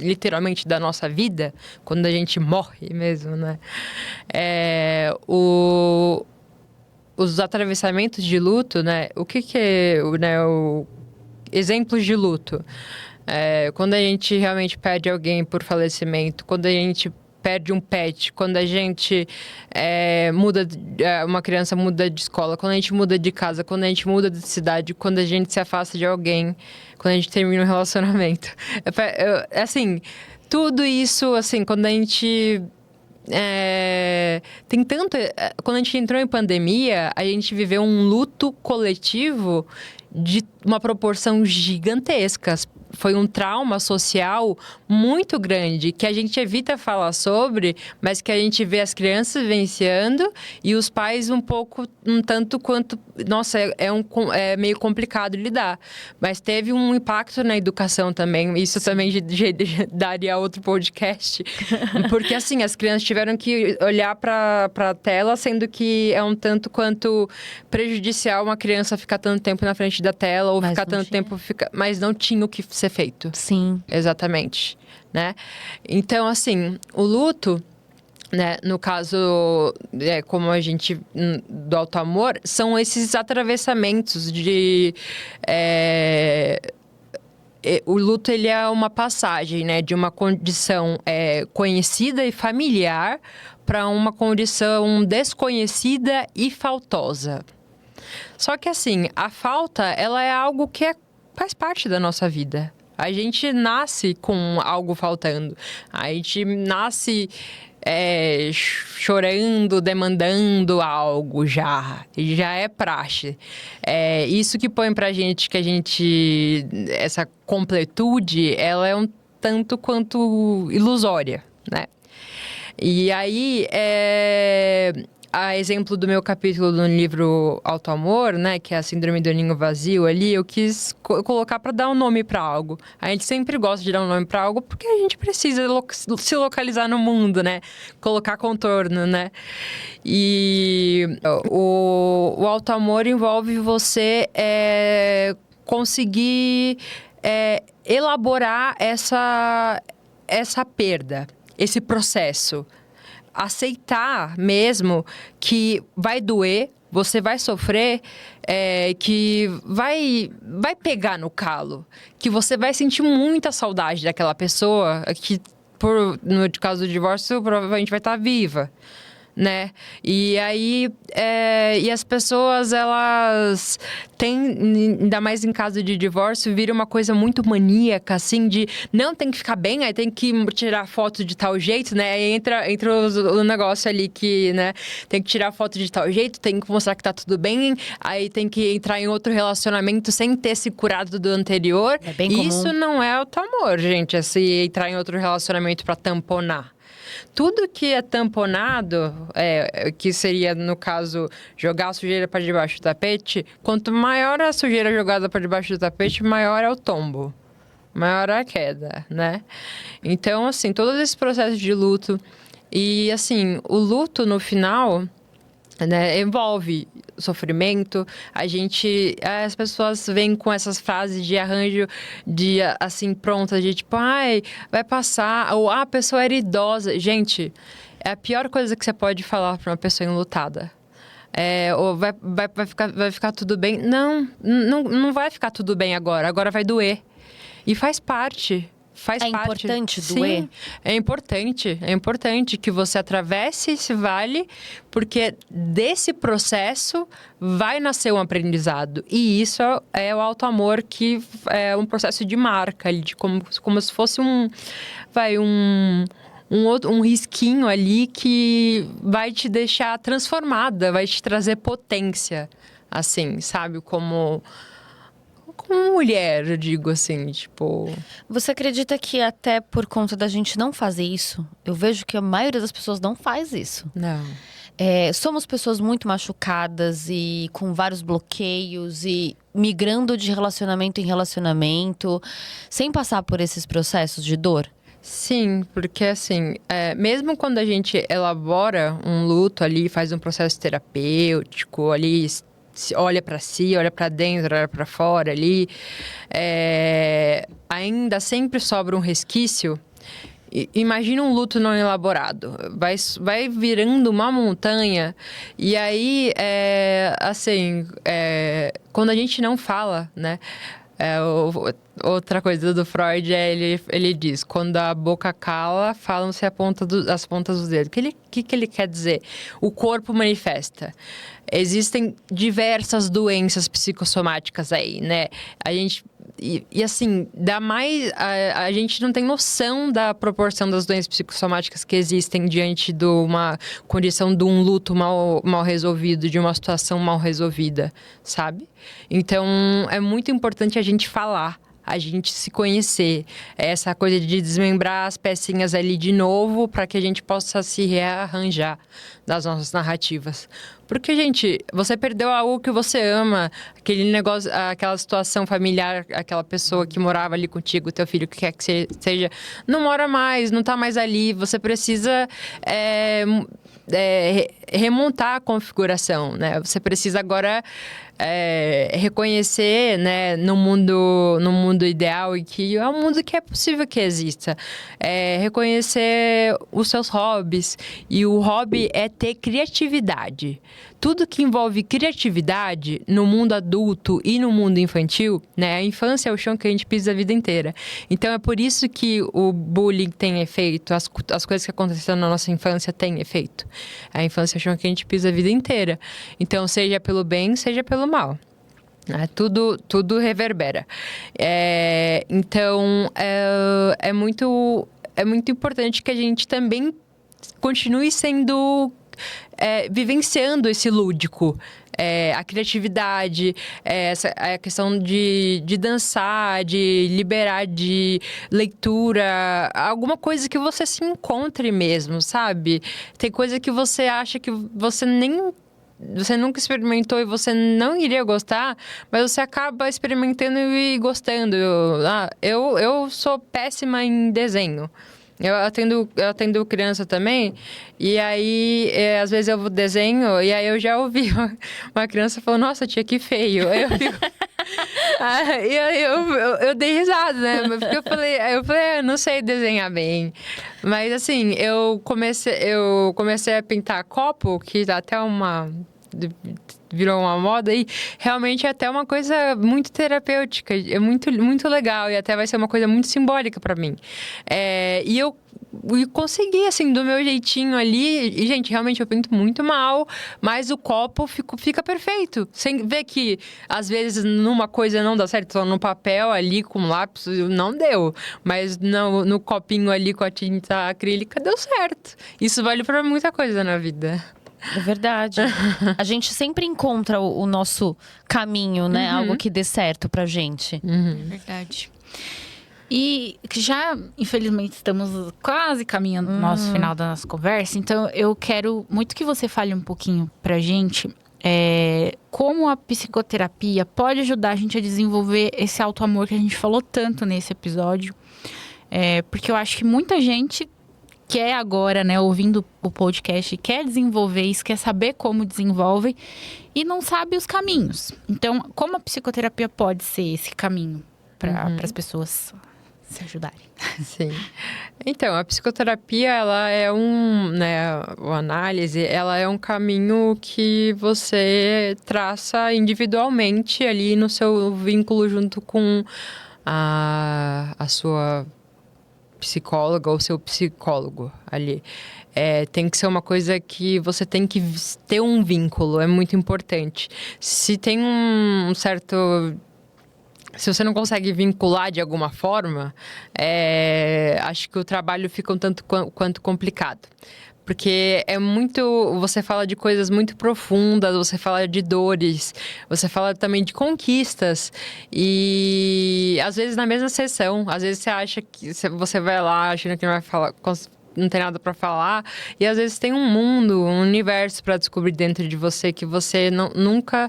literalmente, da nossa vida, quando a gente morre mesmo, né? Os atravessamentos de luto, né? O que é, né? Exemplos de luto. Quando a gente realmente perde alguém por falecimento, quando a gente perde um pet, quando a gente uma criança muda de escola, quando a gente muda de casa, quando a gente muda de cidade, quando a gente se afasta de alguém, quando a gente termina um relacionamento. Assim, tudo isso, assim, quando a gente... tem tanto... Quando a gente entrou em pandemia, a gente viveu um luto coletivo de uma proporção gigantesca. Foi um trauma social muito grande, que a gente evita falar sobre, mas que a gente vê as crianças vivenciando e os pais um tanto quanto... Nossa, é meio complicado de lidar. Mas teve um impacto na educação também. Isso também daria outro podcast. Porque, assim, as crianças tiveram que olhar para a tela, sendo que é um tanto quanto prejudicial uma criança ficar tanto tempo na frente da tela ou ficar tanto tempo... Mas não tinha o que ser feito. Sim. Exatamente, né? Então, assim, o luto, né, no caso, como a gente, do auto-amor, são esses atravessamentos de... o luto, ele é uma passagem, né, de uma condição conhecida e familiar para uma condição desconhecida e faltosa. Só que, assim, a falta, ela é algo que faz parte da nossa vida. A gente nasce com algo faltando. A gente nasce chorando, demandando algo já é praxe. Isso que põe pra gente essa completude, ela é um tanto quanto ilusória, né? E aí, a exemplo do meu capítulo no livro Autoamor, né, que é a síndrome do ninho vazio ali, eu quis colocar para dar um nome para algo. A gente sempre gosta de dar um nome para algo porque a gente precisa se localizar no mundo, né? Colocar contorno, né? E o autoamor envolve você conseguir elaborar essa perda, esse processo. Aceitar mesmo que vai doer, você vai sofrer, que vai pegar no calo, que você vai sentir muita saudade daquela pessoa que, no caso do divórcio, provavelmente vai estar viva, né? E aí, e as pessoas, elas têm, ainda mais em caso de divórcio, vira uma coisa muito maníaca, assim, de não tem que ficar bem, aí tem que tirar foto de tal jeito, né? Aí entra o negócio ali que, né, tem que tirar foto de tal jeito, tem que mostrar que tá tudo bem, aí tem que entrar em outro relacionamento sem ter se curado do anterior. É bem comum. Isso não é autoamor, gente, é se entrar em outro relacionamento pra tamponar. Tudo que é tamponado, que seria, no caso, jogar a sujeira para debaixo do tapete, quanto maior a sujeira jogada para debaixo do tapete, maior é o tombo, maior é a queda, né? Então, assim, todos esses processos de luto. E, assim, o luto, no final, né, envolve sofrimento. As pessoas vêm com essas frases de arranjo de, assim, prontas, de tipo, ai, vai passar, ou a pessoa era idosa. Gente, é a pior coisa que você pode falar para uma pessoa enlutada. Ou vai ficar tudo bem. Não vai ficar tudo bem agora vai doer. E faz parte. É importante doer? Sim, é importante que você atravesse esse vale, porque desse processo vai nascer um aprendizado. E isso é o autoamor, que é um processo de marca, de como se fosse um risquinho ali que vai te deixar transformada, vai te trazer potência, assim, sabe? Como mulher, eu digo assim, tipo... Você acredita que até por conta da gente não fazer isso, eu vejo que a maioria das pessoas não faz isso? Não. Somos pessoas muito machucadas e com vários bloqueios e migrando de relacionamento em relacionamento, sem passar por esses processos de dor? Sim, porque assim, mesmo quando a gente elabora um luto ali, faz um processo terapêutico ali, olha para si, olha para dentro, olha para fora ali, ainda sempre sobra um resquício. Imagina um luto não elaborado, vai virando uma montanha. E aí, assim, quando a gente não fala, né? Outra coisa do Freud ele diz: quando a boca cala, falam-se as pontas dos dedos. O que ele quer dizer? O corpo manifesta. Existem diversas doenças psicossomáticas aí, né? E assim, a gente não tem noção da proporção das doenças psicossomáticas que existem diante de uma condição de um luto mal resolvido, de uma situação mal resolvida, sabe? Então, é muito importante a gente falar, a gente se conhecer. Essa coisa de desmembrar as pecinhas ali de novo para que a gente possa se rearranjar das nossas narrativas. Porque, gente, você perdeu algo que você ama, aquele negócio, aquela situação familiar, aquela pessoa que morava ali contigo, teu filho, que quer que seja, não mora mais, não tá mais ali. Você precisa remontar a configuração, né? Você precisa agora reconhecer, né, no mundo ideal, e que é um mundo que é possível que exista. Reconhecer os seus hobbies. E o hobby é ter criatividade. Tudo que envolve criatividade no mundo adulto e no mundo infantil, né? A infância é o chão que a gente pisa a vida inteira. Então, é por isso que o bullying tem efeito, as coisas que aconteceram na nossa infância têm efeito. A infância é o chão que a gente pisa a vida inteira. Então, seja pelo bem, seja pelo mal. Tudo reverbera. Então, é muito importante que a gente também continue sendo... vivenciando esse lúdico, a criatividade, a questão de dançar, de liberar, de leitura, alguma coisa que você se encontre mesmo, sabe? Tem coisa que você acha que você nunca experimentou e você não iria gostar, mas você acaba experimentando e gostando. Eu sou péssima em desenho. Eu atendo criança também, e aí, às vezes eu desenho, e aí eu já ouvi uma criança falando, nossa, tia, que feio. Aí eu fico... e aí eu dei risada, né? Porque eu falei, eu não sei desenhar bem. Mas assim, eu comecei a pintar copo, que dá até virou uma moda e realmente é até uma coisa muito terapêutica, é muito, muito legal e até vai ser uma coisa muito simbólica para mim. E eu consegui, assim, do meu jeitinho ali, e gente, realmente eu pinto muito mal, mas o copo fica perfeito. Sem ver que, às vezes, numa coisa não dá certo, só no papel ali, com lápis, não deu. Mas no copinho ali, com a tinta acrílica, deu certo. Isso vale para muita coisa na vida. É verdade. A gente sempre encontra o nosso caminho, né? Algo que dê certo pra gente. É verdade. E já, infelizmente, estamos quase caminhando pro nosso final da nossa conversa. Então, eu quero muito que você fale um pouquinho pra gente como a psicoterapia pode ajudar a gente a desenvolver esse auto-amor que a gente falou tanto nesse episódio. Porque eu acho que muita gente quer agora, né, ouvindo o podcast, quer desenvolver isso, quer saber como desenvolve e não sabe os caminhos. Então, como a psicoterapia pode ser esse caminho para as pessoas se ajudarem? Sim. Então, a psicoterapia, ela é a análise, ela é um caminho que você traça individualmente ali no seu vínculo junto com a sua psicóloga ou seu psicólogo ali. Tem que ser uma coisa que você tem que ter um vínculo, é muito importante. Se tem um certo... Se você não consegue vincular de alguma forma, acho que o trabalho fica um tanto quanto complicado. Porque você fala de coisas muito profundas, você fala de dores, você fala também de conquistas. E às vezes na mesma sessão, às vezes você acha que você vai lá achando que não vai falar, não tem nada para falar, e às vezes tem um mundo, um universo para descobrir dentro de você que você nunca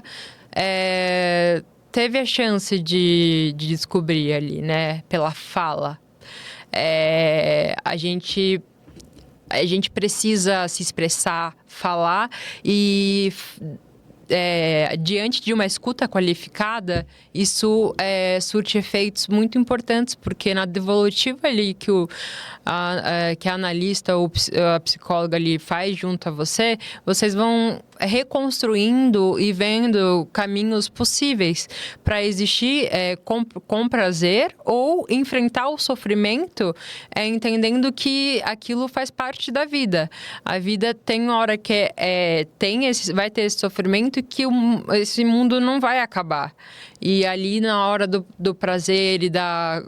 teve a chance de descobrir ali, né? Pela fala. A gente precisa se expressar, falar e diante de uma escuta qualificada, isso surte efeitos muito importantes, porque na devolutiva ali que a analista ou a psicóloga ali faz junto a você, vocês vão reconstruindo e vendo caminhos possíveis para existir com prazer ou enfrentar o sofrimento, entendendo que aquilo faz parte da vida. A vida tem hora que vai ter esse sofrimento e que esse mundo não vai acabar. E ali, na hora do prazer e da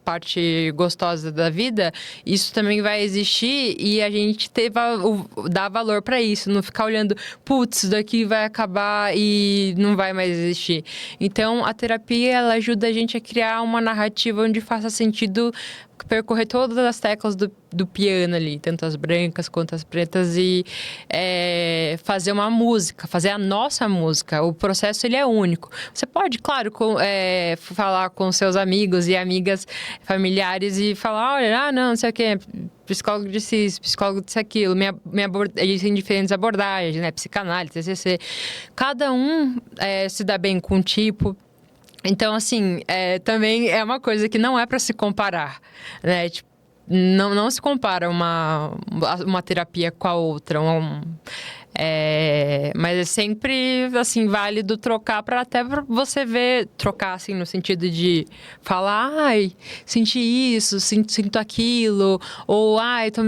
parte gostosa da vida, isso também vai existir e a gente dar valor para isso, não ficar olhando, putz, isso daqui vai acabar e não vai mais existir. Então, a terapia, ela ajuda a gente a criar uma narrativa onde faça sentido percorrer todas as teclas do piano ali, tanto as brancas quanto as pretas, e fazer uma música, fazer a nossa música. O processo, ele é único. Você pode, claro, falar com seus amigos e amigas, familiares, e falar, olha, não sei o quê, psicólogo disse isso, psicólogo disse aquilo, existem diferentes abordagens, né, psicanálise, TCC. Cada um se dá bem com um tipo. Então, assim, também é uma coisa que não é para se comparar, né? Tipo, não se compara uma terapia com a outra. Mas é sempre, assim, válido trocar até pra você ver, trocar, assim, no sentido de falar, ai, senti isso, sinto aquilo, ou, ai, eu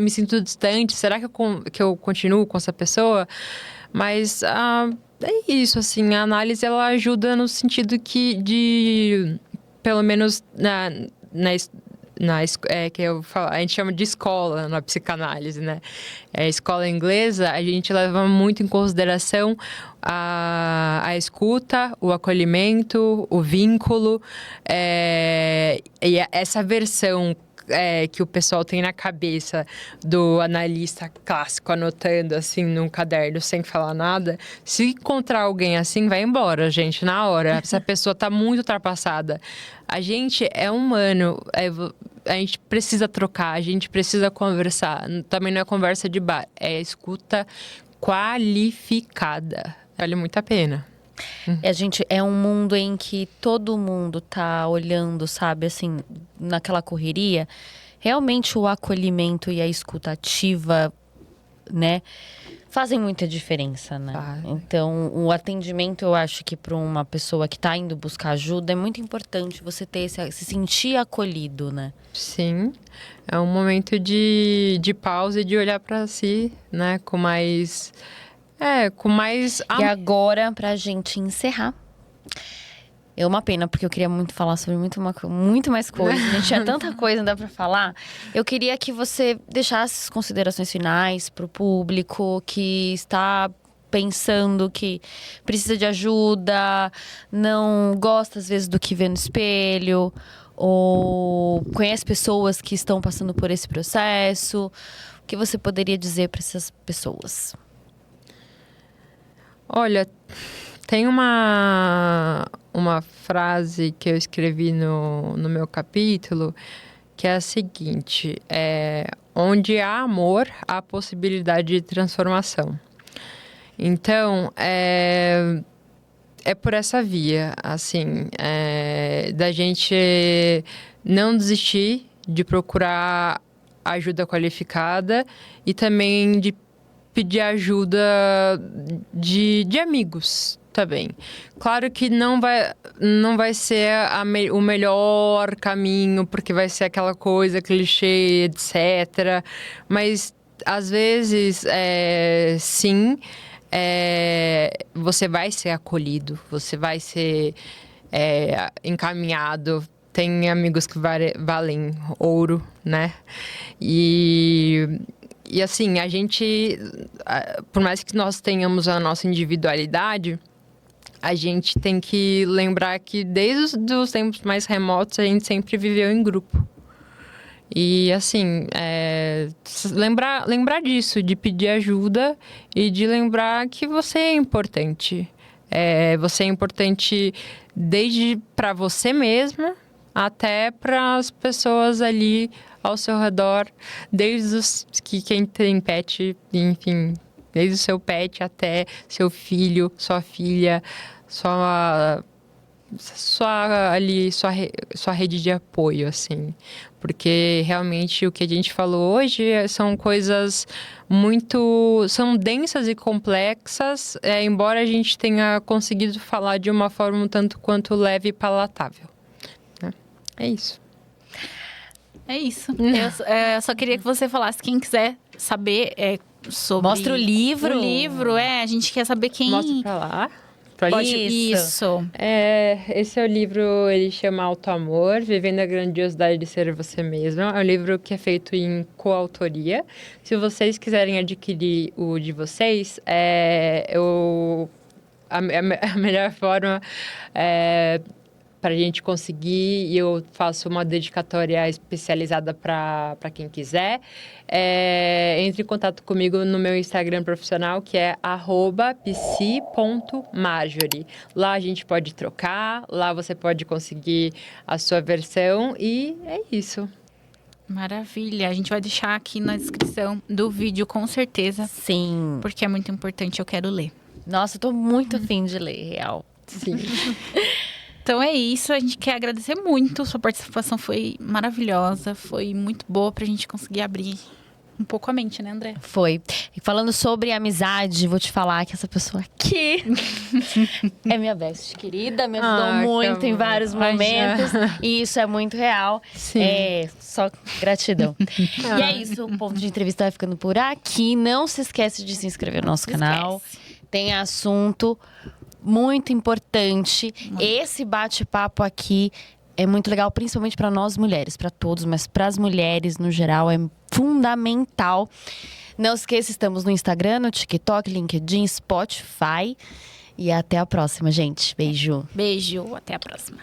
me sinto distante, será que eu continuo com essa pessoa? Mas... é isso, assim, a análise, ela ajuda no sentido de pelo menos que eu falo, a gente chama de escola na psicanálise, né? Escola inglesa, a gente leva muito em consideração a escuta, o acolhimento, o vínculo, e essa versão que o pessoal tem na cabeça do analista clássico anotando assim num caderno sem falar nada. Se encontrar alguém assim, vai embora, gente, na hora. Essa pessoa tá muito ultrapassada. A gente é humano, a gente precisa trocar, a gente precisa conversar. Também não é conversa de bar, é escuta qualificada. Vale muito a pena. A gente é um mundo em que todo mundo tá olhando, sabe, assim, naquela correria. Realmente o acolhimento e a escuta ativa, né, fazem muita diferença, né? Então, o atendimento, eu acho que para uma pessoa que tá indo buscar ajuda, é muito importante você ter se sentir acolhido, né? Sim, é um momento de pausa e de olhar para si, né, com mais... E agora, pra gente encerrar, é uma pena, porque eu queria muito falar sobre muito mais coisas. A gente tinha tanta coisa ainda pra falar. Eu queria que você deixasse as considerações finais pro público que está pensando que precisa de ajuda, não gosta às vezes do que vê no espelho, ou conhece pessoas que estão passando por esse processo. O que você poderia dizer para essas pessoas? Olha, tem uma frase que eu escrevi no meu capítulo, que é a seguinte: onde há amor, há possibilidade de transformação. Então, é por essa via, assim, da gente não desistir de procurar ajuda qualificada e também de pedir ajuda de amigos também. Claro que não vai ser o melhor caminho, porque vai ser aquela coisa clichê, etc. Mas, às vezes, sim, você vai ser acolhido, você vai ser encaminhado. Tem amigos que valem ouro, né? E assim, a gente, por mais que nós tenhamos a nossa individualidade, a gente tem que lembrar que desde os tempos mais remotos a gente sempre viveu em grupo. E assim, lembrar disso, de pedir ajuda e de lembrar que você é importante. Você é importante desde para você mesma até para as pessoas ali ao seu redor, desde quem tem pet, enfim, desde o seu pet até seu filho, sua filha, sua rede de apoio, assim. Porque realmente o que a gente falou hoje são coisas são densas e complexas, embora a gente tenha conseguido falar de uma forma um tanto quanto leve e palatável. Né? É isso. É isso. Eu só queria que você falasse, quem quiser saber sobre... Mostra o livro. O livro, a gente quer saber quem... Mostra pra lá. Isso. Esse é o livro, ele chama Alto Amor, Vivendo a Grandiosidade de Ser Você Mesmo. É um livro que é feito em coautoria. Se vocês quiserem adquirir o de vocês, a melhor forma para a gente conseguir, e eu faço uma dedicatória especializada para quem quiser. Entre em contato comigo no meu Instagram profissional, que é @psi.marjorie. Lá a gente pode trocar, lá você pode conseguir a sua versão e é isso. Maravilha. A gente vai deixar aqui na descrição do vídeo, com certeza. Sim. Porque é muito importante, eu quero ler. Nossa, eu tô muito afim de ler, real. Sim. Então é isso, a gente quer agradecer muito, sua participação foi maravilhosa, foi muito boa pra gente conseguir abrir um pouco a mente, né, André? Foi. E falando sobre amizade, vou te falar que essa pessoa aqui é minha best querida, me ajudou muito em vários momentos. E isso é muito real. Sim. Só gratidão. E é isso, o ponto de entrevista vai ficando por aqui. Não se esquece de se inscrever no nosso canal. Tem assunto muito importante. Esse bate-papo aqui é muito legal, principalmente para nós mulheres, para todos, mas para as mulheres no geral é fundamental. Não esqueça, estamos no Instagram, no TikTok, LinkedIn, Spotify. E até a próxima, gente. Beijo. Beijo, até a próxima.